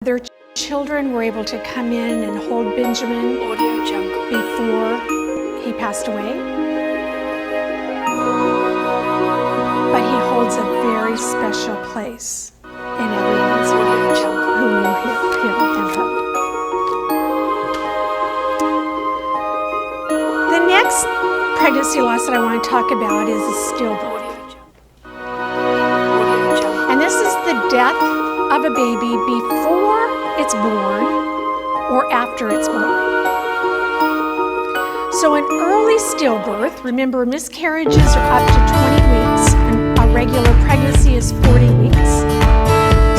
Their children were able to come in and hold Benjamin before he passed away. But he holds a very special place in everyone's heart who knew him and her. The next pregnancy loss that I want to talk about is a stillbirth. And this is the death of a baby before it's born or after it's born. So an early stillbirth, remember miscarriages are up to 20 weeks and a regular pregnancy is 40 weeks.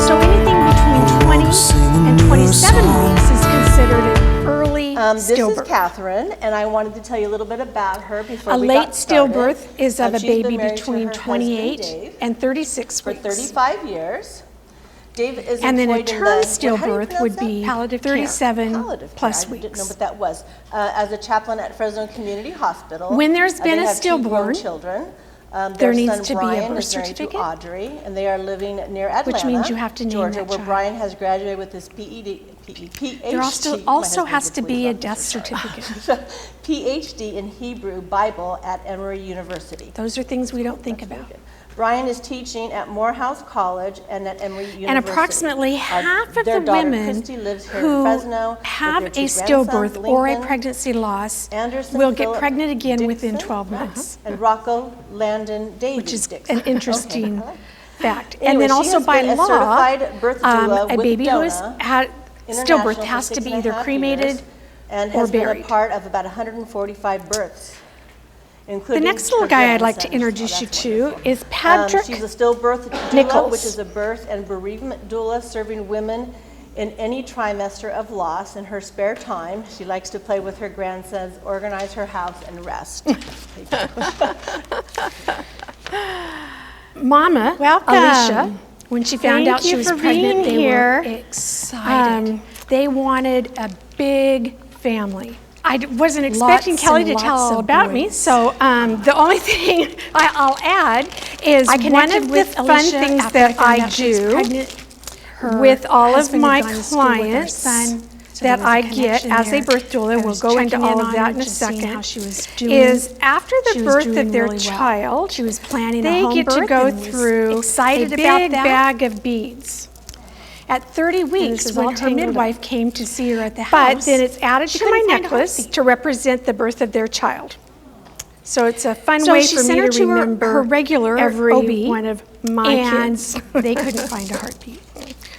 So anything between 20 and 27 weeks is considered an early stillbirth. This is Catherine, and I wanted to tell you a little bit about her before we got started. A late stillbirth is of a baby between 28 and 36 weeks. For 35 years. Dave is and then a employed term in stillbirth would be 37 plus I weeks. didn't know what that was. As a chaplain at Fresno Community Hospital. When there's been they a have stillborn, children. There needs to be a Brian birth is married certificate, to Audrey, and they are living near Atlanta, which means you have to name Georgia, that where child. Brian has graduated with his PhD. There also has to be a death certificate. PhD in Hebrew Bible at Emory University. Those are things we don't think about. Brian is teaching at Morehouse College and at Emory University. And approximately half of their the daughter, women Christy, lives here who in Fresno have with their a two stillbirth grandsons, or a Lincoln, pregnancy loss Anderson, will get Philip pregnant again Dixon, within 12 months, and Rocco Landon David which is Dixon. an interesting fact. Anyway, And then she also has by been a law, certified birth doula a with baby who has Donna had International stillbirth has for to be 6.5 either cremated years and or has been buried. a part of about 145 births. The next little guy I'd like to introduce you to is Patrick She's a stillbirth doula, Nichols. which is a birth and bereavement doula serving women in any trimester of loss. In her spare time, she likes to play with her grandsons, organize her house, and rest. Mama, welcome. Alicia, when she found out she was pregnant, they were excited. They wanted a big family. I wasn't expecting Lots Kelly and to tell lots all of about me, boys. so the only thing I'll add is I one connected of the with fun Alicia things after that I I found out she was do pregnant. Her with all of husband had my gone to school with our clients son, so that there was a I get connection as a there. birth doula, I we'll was go into checking all in of on that her, in a just seeing second, how she was doing. is after She the was birth doing of their really well. child, She was planning a they home get to birth go and was through excited a about big that. bag of beads. At 30 this weeks, is all when her tangled midwife came to see her at the But house, then it's added she to my couldn't find a necklace heartbeat. to represent the birth of their child. So it's a fun So way she for me sent her to to her- remember her regular every OB, one of my and kids. They couldn't find a heartbeat.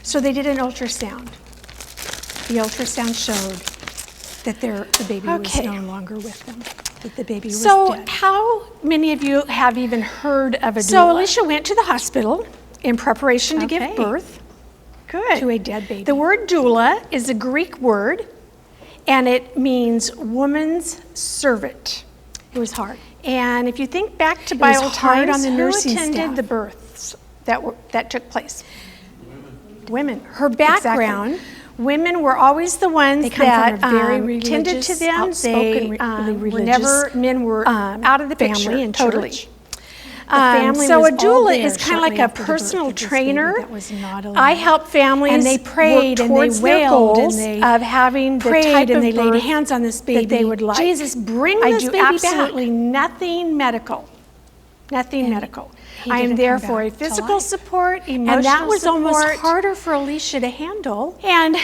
So they did an ultrasound. The ultrasound showed that the baby was no longer with them, that the baby was dead. How many of you have even heard of a doula? So Alicia went to the hospital in preparation to give birth to a dead baby. The word doula is a Greek word, and it means woman's servant. It was hard. And if you think back to It was Bible hard times, on the who nursing attended staff? the births that took place? Women. Her background, women were always the ones They come that from a very tended religious, to them. outspoken, They really were religious, never, men were out of the picture, family and totally. church. So was a all doula there is kind of like shortly a after the birth personal of this baby trainer. that was not alive. I help families And they prayed work and they towards their wailed and goals they of having the prayed type and of they laid birth hands on this baby. that they would like. Jesus, bring I this do baby back. absolutely nothing medical. Nothing medical. he I am didn't there come for a back to physical life. support, emotional And that was almost support, harder for Alicia to handle. and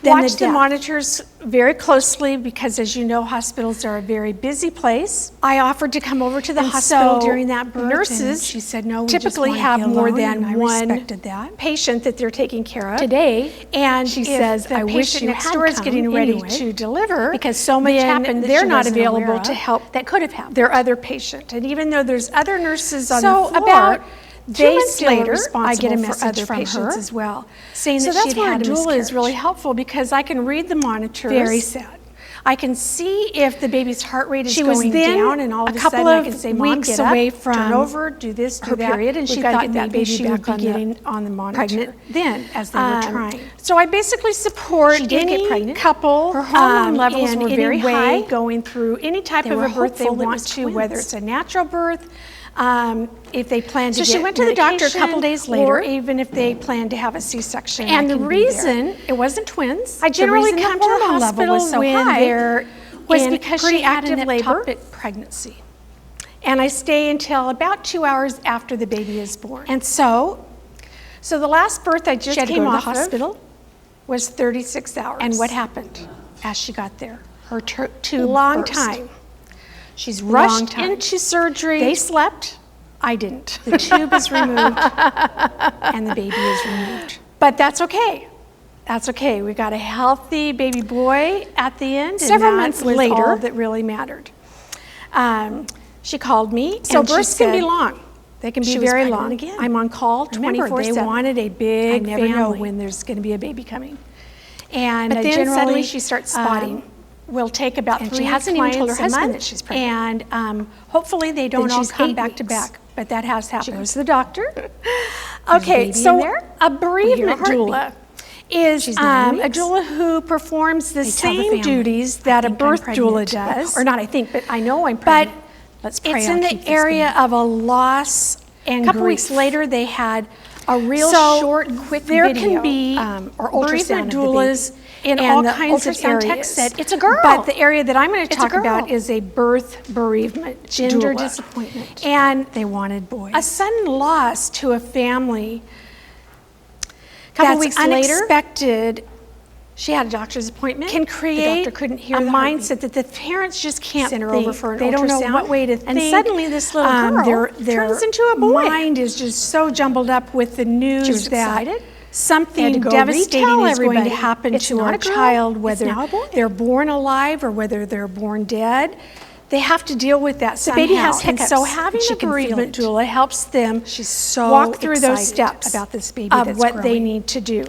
than watch the the death. monitors very closely because, as you know, hospitals are a very busy place. I offered to come over to the And hospital so during that birth. nurses Nurses she said, no, we just typically wanna have be more alone, than and I one respected that. patient that they're taking care of. Today, And she if says, the I wish patient you next had door is come getting ready anyway, to deliver, because so much then happened that they're she not wasn't available aware to of help that could have happened. their other patient. And even though there's other nurses on So the floor, about 2 days months later, I get a responsible for message other from patients her as well, saying so that that's she'd where had a a doula is really miscarriage. helpful because I can read the monitors. Very sad. I can see if the baby's heart rate is She was going then down, and all of a a couple sudden I of can say, "Mom, weeks get up, away turn from over, do this, do her that." period, and We've she got to thought get that maybe baby she back would be on getting on the monitor. pregnant then, as they were trying. So I basically support She did get any pregnant. couple. Her hormone levels in were any very way high. going through any type They of were a birth they hopeful it want was to, whether twins. it's a natural birth, if they planned to So get she went to the doctor a couple medication, days later. or even if they planned to have a C-section. And I the can be there. reason it wasn't twins. I generally the reason come the to the hormone hospital level was so when high there was in because pretty she had an active labor. ectopic pregnancy. And I stay until about 2 hours after the baby is born. And so So the last birth I just she had to came go to the off of hospital. was 36 hours. And what happened? As she got there. Her tube Long burst. time. She's Long rushed time. into surgery. They slept. I didn't. The tube is removed and the baby is removed. But that's okay. That's okay. We got a healthy baby boy at the end. Several and that months was later- all that really mattered. She called me. So and she births can be said- long. They can be She was very pregnant long. again. I'm on call Remember, 24/7. they wanted a big I never know family. when there's going to be a baby coming. And But then generally, suddenly she starts spotting. We'll take about And 3 she hasn't even told her clients a husband month, that she's pregnant. And hopefully they don't Then all she's come 8 back to weeks. back. But that has happened. She goes to the doctor. Okay, baby so in there. a We hear a bereavement heartbeat. doula is She's 9 a weeks. doula who performs the They tell the same family, duties "I that a think I'm birth doula pregnant." does. Or not, I think, but I know I'm But pregnant. Let's pray it's I'll in keep the this area baby. of a loss and A couple grief. weeks later, they had a real So short, quick there video, can be or ultrasound bereavement of the doulas baby. in And all the kinds of ultrasound areas. text said, "It's a girl." But the area that I'm going to It's a talk about girl. is a birth bereavement Gender doula. disappointment. And They wanted boys. a sudden loss to a family Couple that's weeks later, unexpected she had a doctor's appointment. can The create doctor couldn't hear a the mindset that the parents just can't Send her think. over for an They don't know ultrasound, what way to and think. suddenly this little girl their turns into a boy. mind is just so jumbled up with the news She was that excited. They had something to go devastating retell is going to everybody, happen "It's to not our a girl, child, it's whether now a boy." they're born alive or whether they're born dead. They have to deal with that The somehow. baby has And hiccups, so having and she a can feel bereavement it. doula helps them She's so walk through those excited steps about this baby of that's what they growing. need to do.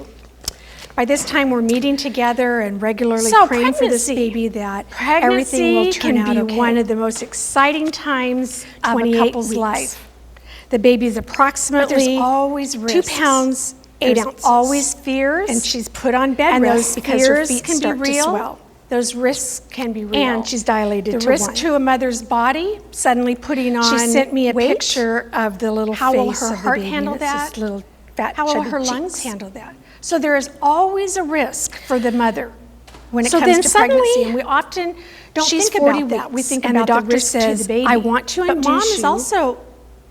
By this time, we're meeting together and regularly So praying for this pregnancy. baby that Pregnancy everything will turn can out be okay. one One of the most exciting times of a 28 couple's weeks. life. The baby's approximately always 2 risks. pounds, 8 There's ounces. always fears, And she's put on bed and rest those because her fears feet can be start to real. swell. Those risks can be real. And she's dilated The to risk 1. to a mother's body, suddenly putting on She sent me a weight. picture of the little How face will her of heart the baby. handle and it's that? this little fat, How will chubby her cheeks. lungs handle that? So there is always a risk for the mother when it So comes then to pregnancy, suddenly, and we often don't she's think 40 about that. We weeks, think and the about doctor risk to says, the baby. "I want to but mom induce is you also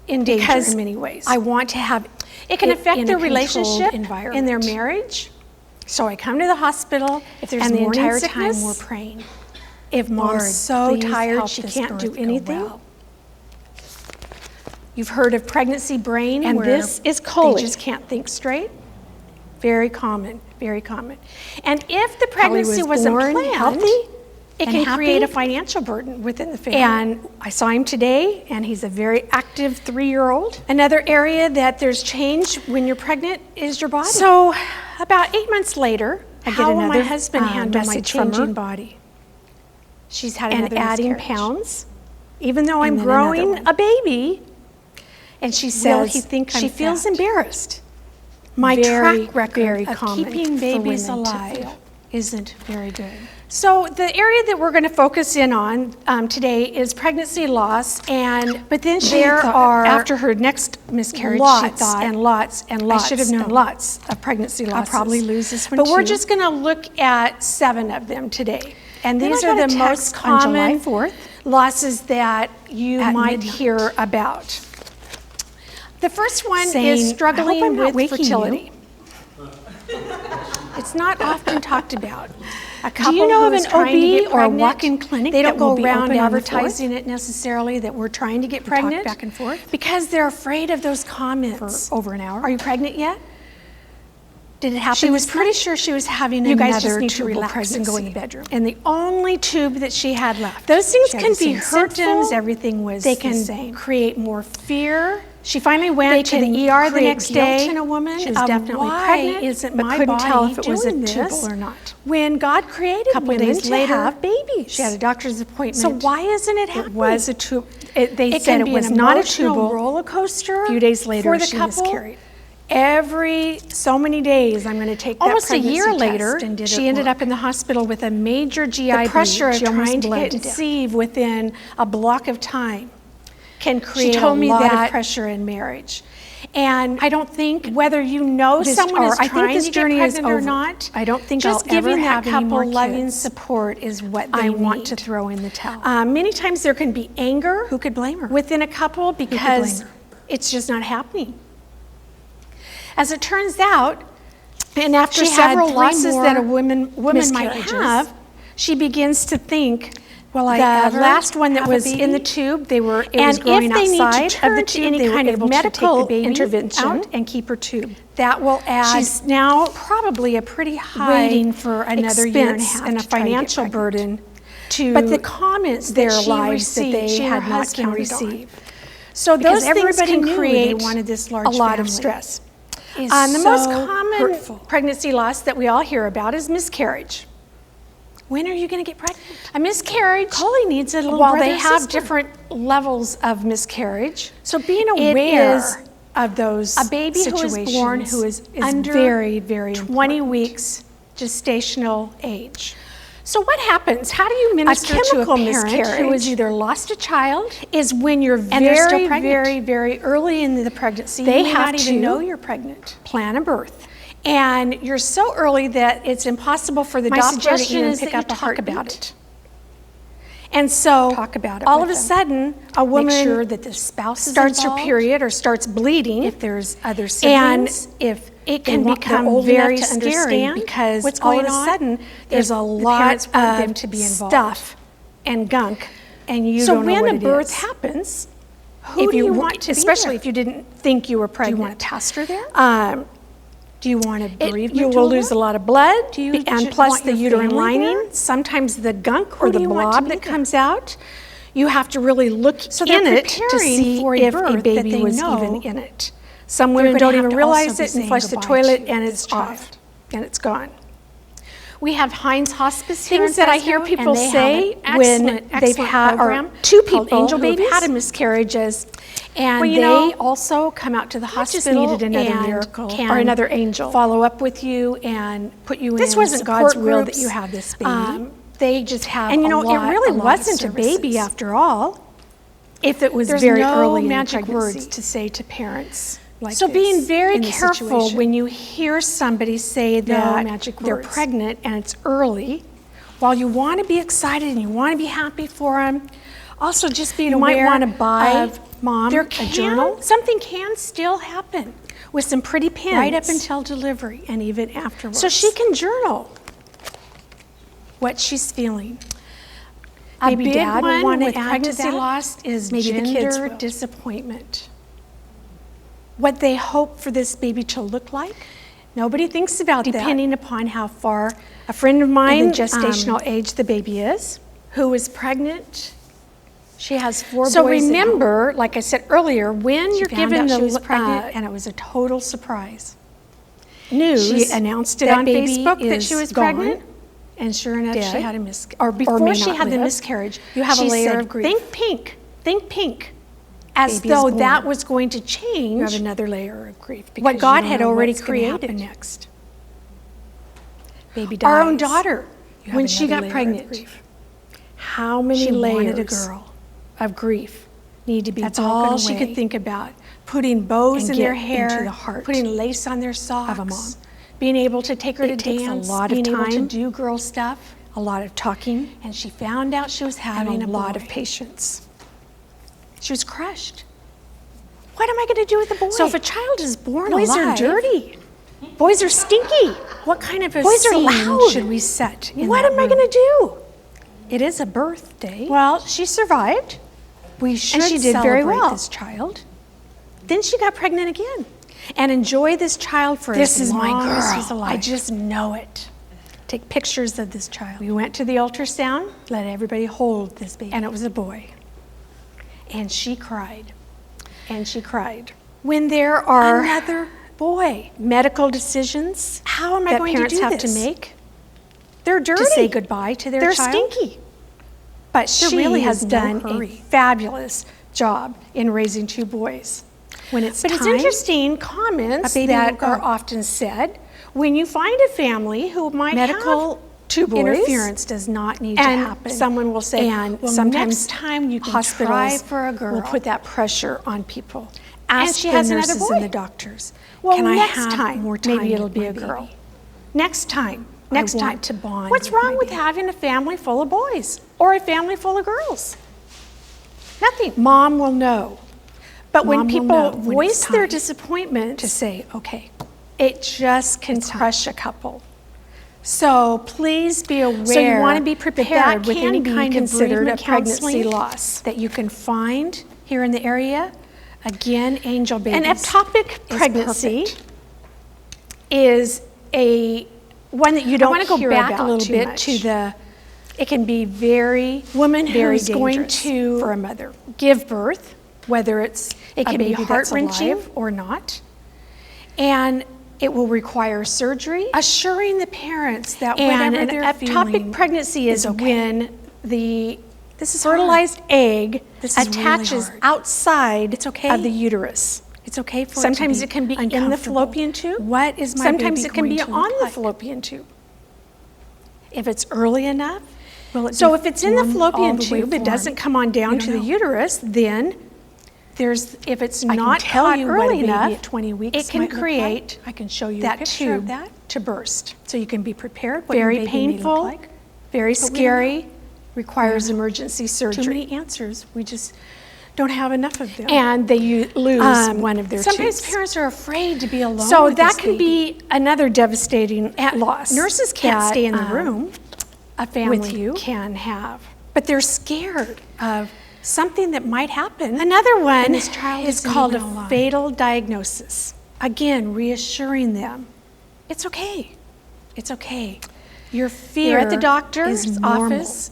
in danger because in many ways. I want to have It can affect in their a controlled relationship environment. in their marriage. So I come to the hospital, If there's and the morning entire sickness, time we're praying. If mom's Lord, so please tired help she this can't do birth go anything. well. You've heard of pregnancy brain, And where this is they colon. just can't think straight. Very common, very common. And if the Probably pregnancy was wasn't born planned, healthy it and can create a happy. financial burden within the family. And I saw him today, and he's a very active 3-year-old. Another area that there's change when you're pregnant is your body. So about 8 months later, I get How will another my husband handle my message from her. changing body? She's had And another adding miscarriage. pounds, even though I'm And then another growing one. a baby. And she Will says he think I'm she feels fat? embarrassed. My Very, track record very of common keeping for babies women to alive feel. isn't very good. So the area that we're going to focus in on today is pregnancy loss, but then there thought- are after her next miscarriage, lots she thought, and lots and lots should have and known. lots of pregnancy I'll losses. probably lose this one But we're too. just going to look at 7 of them today, and Then these I are got a the most text on July common 4th losses that you at might midnight. hear about. The first one Saying, is "I hope struggling I'm not with waking you." fertility. It's not often talked about. A Do couple you know who of is an trying to OB get or a pregnant, walk-in clinic they that don't go will be around open on the advertising it necessarily that we're trying to get talk pregnant. back and forth? Because they're afraid of those comments. For over an hour? Are you pregnant yet? Did it happen? She was this pretty month? sure she was having You another guys just need to tubal relax and go in the pregnancy. bedroom. And the only tube that she had left. Those things She had can the be same symptoms. hurtful. Everything was They the can same. create more fear. She finally They went to can the ER the create next guilt day. in a woman She was of definitely why pregnant, isn't but my couldn't tell body if it was a doing this tubal or not. when God created Couple women days to later, have babies. She had a doctor's appointment. So why isn't it It happening? was a tube. They It said can it be was an not a emotional tubal. roller coaster. A few days later, for the she couple. miscarried. Every so many days, I'm going to take that Almost a pregnancy year test, later, and did she it ended work? up in the hospital with a major GI The pressure bleed. of She almost trying to bled get to to death. conceive within a block of time. can create a lot of pressure in marriage. And I don't think whether you know someone is trying to get pregnant or not, I don't think just I'll ever giving that have any more couple loving kids. support is what they I want need. to throw in the towel. Many times there can be anger. Who could blame her? Within a couple because her? it's just not happening. As it turns out, and after She had several 3 losses more that a woman might miscarriages. have, she begins to think, Will I the ever last one that have a was in the baby? tube, it was And growing if they need to outside of turn the to tube, any they were kind of able to take medical the baby intervention out and keep her tube. That will add She's now probably a pretty high waiting for another year and a half and a to try to get financial pregnant. burden to But the comments their that she lives that received, they she and had her not husband counted on. received. So Because those things everybody can knew they create wanted this large a lot of family. stress. Is The most so common hurtful. pregnancy loss that we all hear about is miscarriage. When are you going to get pregnant? A miscarriage, Coley needs a little while brother they or have sister. different levels of miscarriage, So being it aware is of those a baby who is born situations who is under very, very 20 important. weeks gestational age. So what happens? How do you A minister to a chemical parent miscarriage who has either lost a child is when you're and they're still very, pregnant? very, very early in the pregnancy. They you may have not even to know you're pregnant. plan a birth. And you're so early that it's impossible for the My doctor to suggestion even is pick that you up a talk heartbeat. about it. And so Talk about it all with of a them. sudden, a woman Make sure that the spouse is starts her involved. period or starts bleeding. If there's other And siblings, if it they can want- they're become old very enough to scary understand because what's all going of a on, sudden there's if a the lot parents want of them to be involved. stuff and gunk, and you So don't know when what a it birth is. happens, If who do you want to be especially there? if you didn't think you were Do pregnant. you want a pastor there? Do you want a bereavement you will doula? lose a lot of blood, Do you and plus want the your uterine family lining, there? sometimes the gunk or Who the do you want to blob be that there? comes out. You have to really look So in they're it to preparing see for a if birth a that baby they was know even in it. Some they're women gonna don't have even to realize also be it and saying flush the goodbye toilet to and this it's child. off and it's gone. We have Heinz Hospice here Things in that I Fresno, hear and people they have say an when excellent, they've had program two called people angel who've babies had a miscarriages, and Well, you they know, also come out to the just hospital needed another and miracle can or another angel. follow up with you and put you This in wasn't support God's will that groups. you have this baby. They just have And you a know, lot, it really a lot of wasn't a baby services. after all. If it was There's very no early in the magic pregnancy. words to say to parents. Like So this being very in this careful situation. when you hear somebody say No that magic they're words. pregnant and it's early, while you want to be excited and you want to be happy for them, also just being You might aware wanna buy of mom there a can- journal. Something can still happen with some pretty pins. right up until delivery and even afterwards. So she can journal. what she's feeling. A Maybe big dad will one want to with add to pregnancy that. loss is Maybe the kids gender will. disappointment. What they hope for this baby to look like, Nobody thinks about depending upon how far that. A friend of mine, in the gestational age the baby is. who was pregnant. She has 4 So boys at home. remember, like I said earlier, when She you're found given out the she was pregnant, and it was a total surprise news. She announced it that on baby Facebook that is she was gone, pregnant. and sure enough, she dead, had a or before may she not had the live. miscarriage, You have a she layer said, of grief. Think pink, as Baby is though born. that was going to You have change another layer of grief. what because you God don't had know already what's gonna happen created. next. Baby dies. Our own daughter, You have when she another got layer of pregnant, grief. how many She layers wanted a girl. of grief need to be That's all broken she away could think about. putting bows and in their get hair, into the heart putting lace on their socks, of a mom. being able to take her It to takes a dance, lot of being able to time, do girl stuff, A lot of talking and she found out she was having and a lot boy. of patience. She was crushed. What am I going to do with the boy? So if a child is born Boys alive, are dirty. Boys are stinky. what kind of a Boys are scene loud. should we set in What that am I room? going to do? It is a birthday. Well, she survived. We should she did very celebrate well. this child Then she got pregnant again. and enjoy this child for This as is my long as girl. he's alive. I just know it. Take pictures of this child. We went to the ultrasound, Let everybody hold this baby. and it was a boy. And she cried. And she cried. When there are Another boy. medical decisions How am I that going to parents do have this? to make They're dirty. to say goodbye to their They're child, stinky. but There she really has is no done a hurry. fabulous job in raising 2 boys. When it's But time, it's interesting comments a baby that will go. are often said when you find a family who might Medical have 2 boys. Interference does not need to happen. And someone will say, and well, sometimes next time you can hospitals try for a girl. will put that pressure on people. And Ask she the has another nurses boy. and the doctors. Well, Can I next have time, more time maybe it'll with be my a girl. baby? Next time. I want to bond What's with wrong my with baby. having a family full of boys or a family full of girls? Nothing. Mom will know. But Mom when will people know when voice it's their time disappointment, to say, okay, it just can It's time. crush a couple. So please be aware. So you want to be that prepared with can any be kind of considered a bereavement pregnancy counseling loss. that you can find here in the area. Again, Angel Babies. An ectopic is pregnancy perfect. is a one that you don't I want to go hear back about a little too bit much. to the It can be very woman very who's going dangerous to for a mother. give birth, whether it's It a can be baby that's heart-wrenching. alive or not, and it will require surgery. Assuring the parents that And whatever an they're ectopic feeling pregnancy is okay. when the This is fertilized egg This is really attaches hard. outside It's okay. of the uterus. It's okay for Sometimes it it can be in the uncomfortable. fallopian tube. What is my Sometimes baby it can going be to on look the like? fallopian tube. If it's early enough, Will it so be if it's in the formed all fallopian the way tube, it formed? doesn't come on down We to don't the know. uterus, then if it's I can not tell caught you what a early baby enough, at 20 weeks it can might look create like. I can show you a that picture of tube that. to burst. So you can be prepared what Very your baby may look painful, like. very But we don't scary, know. requires Yeah. emergency Too surgery. many answers. We just don't have enough of them. And they lose one of their Sometimes tubes. parents are afraid to be alone So with that this can baby. be another devastating loss. Nurses can't that, stay in the room a family with you. can have, but they're scared of Something that might happen. Another one And this child is isn't called a even alive. fatal diagnosis. Again, reassuring them, it's okay, it's okay. Your fear You're at the doctor's is normal. office,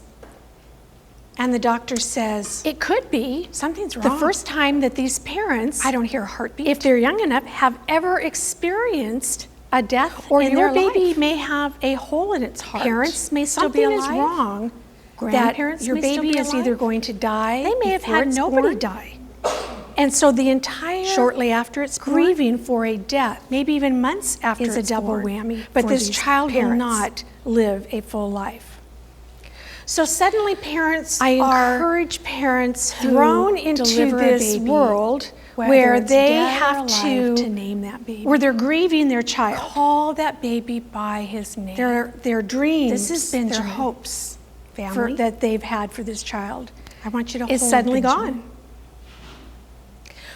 and the doctor says, It could be something's the wrong. first time that these parents, I don't hear a heartbeat. if they're young enough, have ever experienced a death Or in your their baby life. may have a hole in its heart. Parents may still be Something alive. is wrong. That Grandparents your may still baby be is either alive. going to die. They may have before had it's nobody born, die. and so the entire Shortly after it's born, grieving for a death maybe even months after is a it's double born. whammy. But for this these child will parents. not live a full life. So suddenly parents I are encourage parents thrown who into deliver this a baby, world where where they they have have to, to name that baby. where they're grieving their child, Call that baby by his name. their dreams, This is their Benjamin. hopes Family. that they've had for this child I want you to is hold suddenly Benjamin. gone.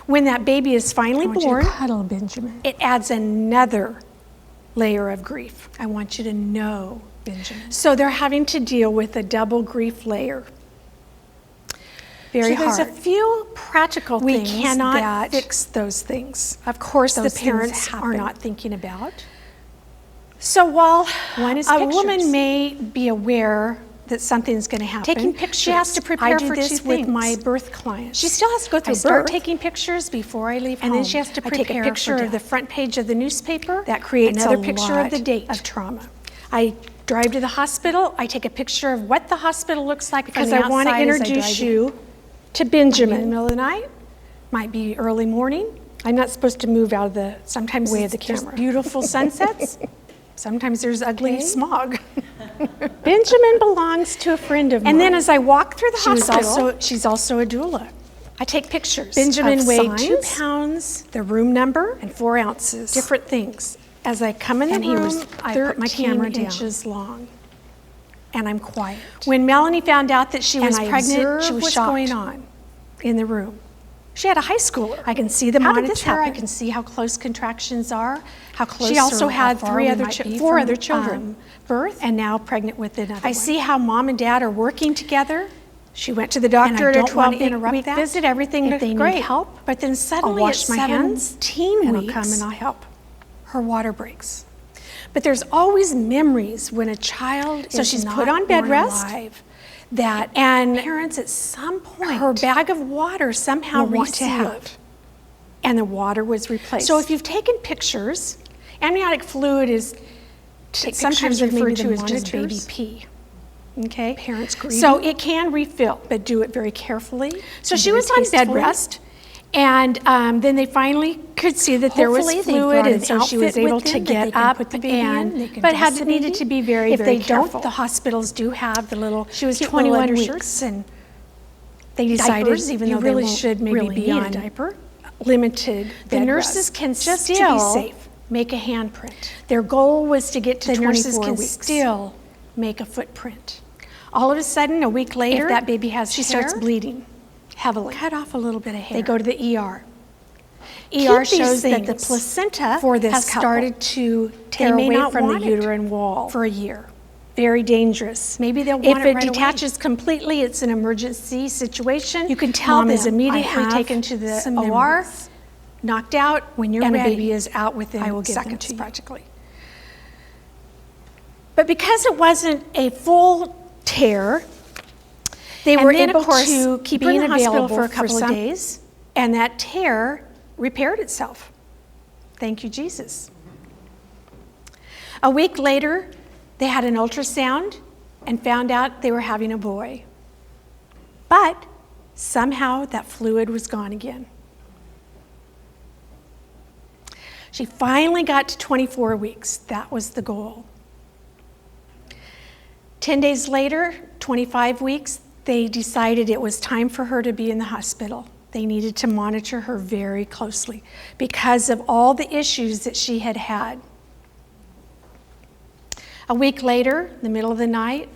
When that baby is finally I want born, you to cuddle Benjamin. it adds another layer of grief. I want you to know Benjamin. So they're having to deal with a double grief layer. Very so there's hard. a few practical We things cannot that fix those things. Of course, the those things parents are happen. not thinking about. So while One is a pictures. woman may be aware That something's going to happen. Taking pictures. She has to prepare I do for this two with things. my birth clients. she still has to go through I start birth, taking pictures before I leave and home. then she has to I take a prepare picture for of the death. front page of the newspaper. That creates another a picture of lot the date of trauma. I drive to the hospital. I take a picture of what the hospital looks like Because from the I want to outside as I introduce drive in. you to Might be in the Benjamin. middle of the night. Might be early morning. I'm not supposed to move out of the Sometimes way of the there's camera. beautiful sunsets. Sometimes there's ugly Okay. smog. Benjamin belongs to a friend of mine. And then as I walk through the hospital- she's also a doula. I take pictures. Benjamin of weighed signs, 2 pounds the room number, and 4 ounces. different things. As I come in the And he room, was- I put my 13 camera down. inches long. And I'm quiet. When Melanie found out that she was And I pregnant, observed she was what's shocked going on. in the room. She had a high schooler. I can see the How did monitor. this I happen? can see how close contractions are. How close She also or how had far we might be four from, other children, birth. and now pregnant with another I one. see how mom and dad are working together. She went to the And I doctor at a don't want to 12-week interrupt that. visit. Everything If looked they need great. help, But then suddenly wash at my hands, 17 and I'll weeks, come and I'll help. her water breaks. But there's always memories when a child So is she's not put on bed born rest, alive, that and parents at some point her bag of water somehow will want to resealed. have. And the water was replaced. So if you've taken pictures, amniotic fluid is Take sometimes pictures of referred maybe to the as just baby monitors. pee. Okay? Parents grieving. So it can refill, but do it very carefully. So and she very was on bed tastefully. rest, And then they finally could see that there was fluid, and so she was able to get up, but needed to be very, very careful. If they don't, the hospitals do have the little. She was 21 weeks, and they decided, even though they really should maybe be on a diaper, limited. The nurses can just to be safe make a handprint. Their goal was to get to 24 weeks. The nurses can still make a footprint. All of a sudden, a week later, if that baby has she starts bleeding heavily. Cut off a little bit of hair. They go to the ER. ER shows that the placenta has started to tear away from the uterine wall for a year. Very dangerous. Maybe they'll want it right away. If it detaches completely, it's an emergency situation. You can tell Mom is immediately taken to the OR, knocked out, when you're ready, and the baby is out within seconds practically. But because it wasn't a full tear, they were able to keep her in the hospital for a couple of days, and that tear repaired itself. Thank you, Jesus. A week later, they had an ultrasound and found out they were having a boy. But somehow that fluid was gone again. She finally got to 24 weeks. That was the goal. 10 days later, 25 weeks, they decided it was time for her to be in the hospital. They needed to monitor her very closely because of all the issues that she had had. A week later, in the middle of the night,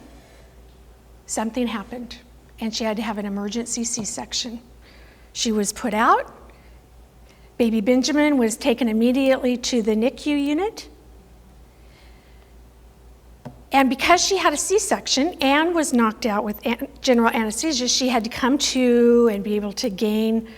something happened, and she had to have an emergency C-section. She was put out. Baby Benjamin was taken immediately to the NICU unit. And because she had a C-section and was knocked out with general anesthesia, she had to come to and be able to gain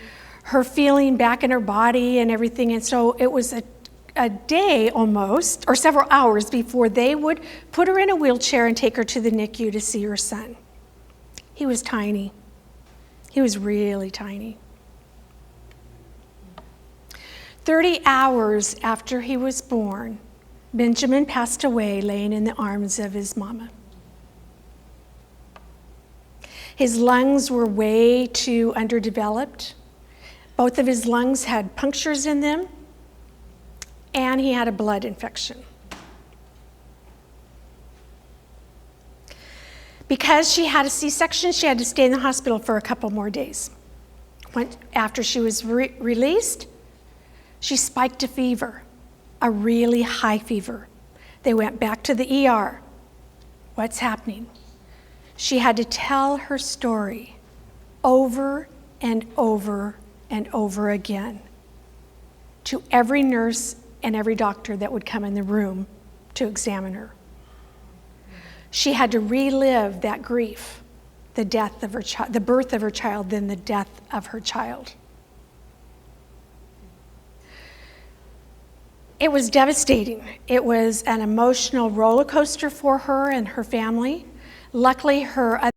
her feeling back in her body and everything. And so it was a day almost, or several hours before they would put her in a wheelchair and take her to the NICU to see her son. He was tiny. He was really tiny. 30 hours after he was born, Benjamin passed away laying in the arms of his mama. His lungs were way too underdeveloped. Both of his lungs had punctures in them, and he had a blood infection. Because she had a C-section, she had to stay in the hospital for a couple more days. After she was released, she spiked a fever, a really high fever. They went back to the ER. What's happening? She had to tell her story over and over and over again to every nurse and every doctor that would come in the room to examine her. She had to relive that grief, the death of her child, the birth of her child, then the death of her child. It was devastating. It was an emotional roller coaster for her and her family. Luckily, her